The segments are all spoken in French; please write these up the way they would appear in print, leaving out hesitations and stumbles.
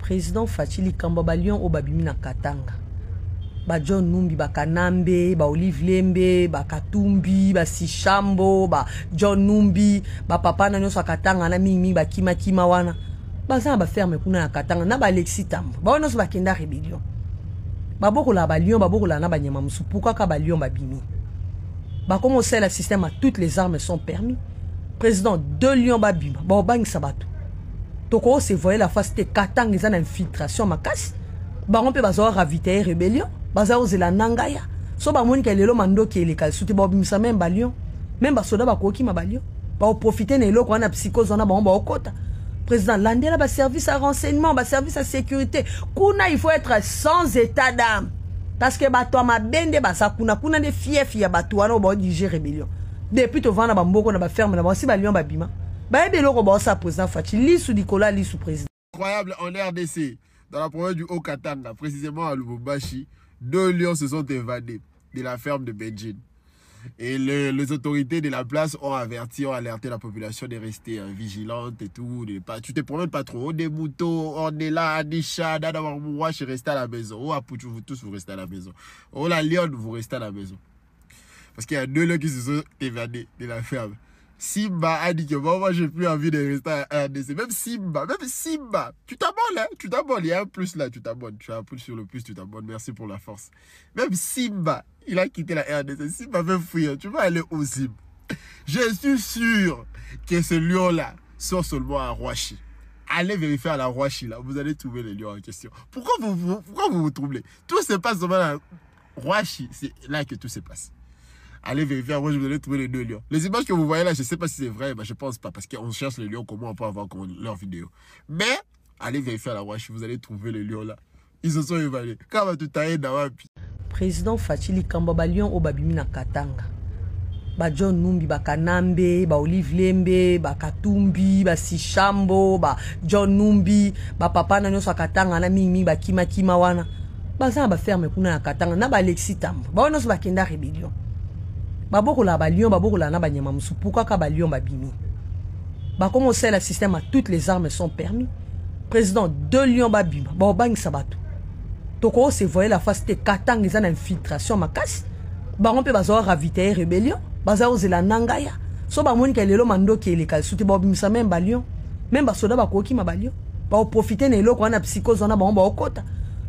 Président Fatili Kamba Balion au Babimi na Katanga. Ba John Numbi, ba Kanambe, ba Olive Lembe, ba Katumbi, ba Sichambo, ba John Numbi, ba Papa na nyoso Katanga na mingi ba Kima Kima wana. Ba za ba ferme kuna na Katanga na ba Alexis Tambo. Ba wana so ba kenda rébellion. Ba boko la Balion, ba boko la na ba nyama musu. Pourquoi ka Balion ba bimi? Ba comment c'est le système à toutes les armes sont permis. Président 2 lions ba bima. Ba bang sabato. Toko se voyait la face de Katanga ils ont infiltration ma casse. Ba on peut bazo ravitailler rébellion. Baza ozela nangaya. So ba moni ke lelo mando ke le kalsuti ba bimisa même Balion. Même ba soda ba koki ma Balion. Ba profiter na eloko na psychose na ba okota. Président landela ba service à renseignement, ba service à sécurité. Kuna il faut être sans état d'âme. Parce que ba to ma bende ba sa kuna de fief ya ba to wana ba diriger rébellion. Depuis to vana ba mboko na ba ferme na ba si Balion ba bima. Ba ebe loko ba sa président Fatili sous Nicolas li sous président. Incroyable en RDC dans la province du Haut-Katanga, précisément à Lubumbashi. 2 lions se sont évadés de la ferme de Benjin. Et les autorités de la place ont averti, ont alerté la population de rester vigilante et tout. Tu te promènes pas trop. Des moutons, on est là, Anisha, Dadawar Mouache, restez à la maison. Oh, Apuchu, vous tous, vous restez à la maison. Oh, la lionne, vous restez à la maison. Parce qu'il y a 2 lions qui se sont évadés de la ferme. Simba a dit que moi j'ai plus envie de rester à RDC. Même Simba, tu t'abonnes, hein, tu t'abonnes. Il y a un plus là, tu t'abonnes. Tu as un plus sur le plus, tu t'abonnes. Merci pour la force. Même Simba, il a quitté la RDC. Simba veut fuir. Tu vas aller au Simba. Je suis sûr que ce lion-là sort seulement à Roachi. Allez vérifier à la Roachi là, vous allez trouver les lions en question. Pourquoi vous troublez? Tout se passe seulement à Roachi, c'est là que tout se passe. Allez vérifier, moi je vous allez trouver les 2 lions. Les images que vous voyez là, je ne sais pas si c'est vrai, mais je pense pas, parce qu'on cherche les lions, comment on peut avoir leur vidéo. Mais, allez vérifier à la Washi, vous allez trouver les lions là. Ils se sont évadés. Quand tu t'ailles dans la vie. Président Fatili Kamba Balion au Babimi na Katanga. Ba John Numbi, ba Kanambe, ba Olive Lembe, ba Katumbi, ba Sichambo, ba John Numbi, ba Papa na nyoso Katanga na mingi ba Kima Kima wana. Ba za ba ferme kuna na Katanga na ba Alexis Tambo. Ba wana so ba kenda rébellion. Ba boko la Balion, ba boko la na ba nyama musu. Pourquoi ka Balion ba bimi? Ba comment c'est le système à toutes les armes sont permis. Président 2 lions ba bima. Ba bang sabato. Toko se voyait la face de Katanga ils ont infiltration ma casse. Ba on peut bazo ravitailler rébellion. Baza ozela nangaya. So ba moni ke lelo mando ke le kalsuti ba bimisa même Balion. Même ba soda ba koki ma Balion. Ba profiter na eloko na psychose na ba okota.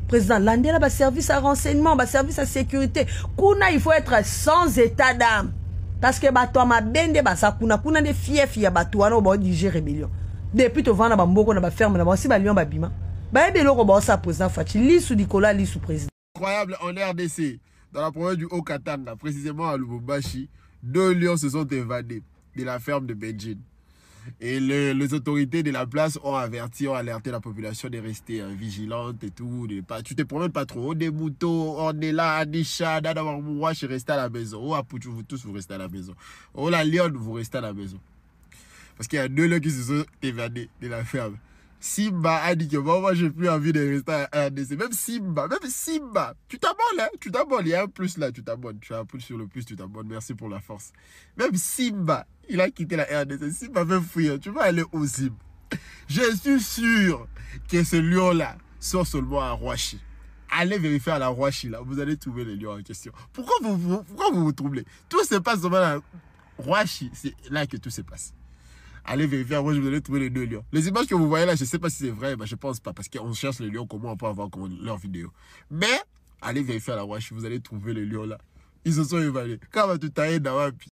Président landela ba service à renseignement, ba service à sécurité. Kuna il faut être sans état d'âme. Parce que ba to ma bende ba sa kuna de fief ya ba to wana ba diriger rébellion. Depuis to vana ba mboko na ba ferme na ba si Balion ba bima. Ba ebe loko ba sa président Fatili sous Nicolas li sous président. Incroyable en RDC dans la province du Haut-Katanga, précisément à Lubumbashi. 2 lions se sont évadés de la ferme de Benjin. Et les autorités de la place ont averti, ont alerté la population de rester vigilante et tout. Tu te promènes pas trop. Des moutons, on est là, Anisha, Dadawar Mouache, restez à la maison. Oh, Apuchu, vous tous, vous restez à la maison. Oh, la lionne, vous restez à la maison. Parce qu'il y a 2 lions qui se sont évadés de la ferme. Simba a dit que moi j'ai plus envie de rester à RDC. Même Simba, tu t'abonnes, hein, tu t'abonnes. Il y a un plus là, tu t'abonnes. Tu as un plus sur le plus, tu t'abonnes. Merci pour la force. Même Simba, il a quitté la RDC. Simba veut fuir. Tu vas aller au Simba. Je suis sûr que ce lion-là sort seulement à Roachi. Allez vérifier à la Roachi là, vous allez trouver les lions en question. Pourquoi vous troublez? Tout se passe seulement à Roachi, c'est là que tout se passe. Allez vérifier, moi je vous allez trouver les 2 lions. Les images que vous voyez là, je ne sais pas si c'est vrai, mais je pense pas, parce qu'on cherche les lions, comment on peut avoir leur vidéo. Mais, allez vérifier à la Washi, vous allez trouver les lions là. Ils se sont évadés. Quand tu t'ailles dans la vie.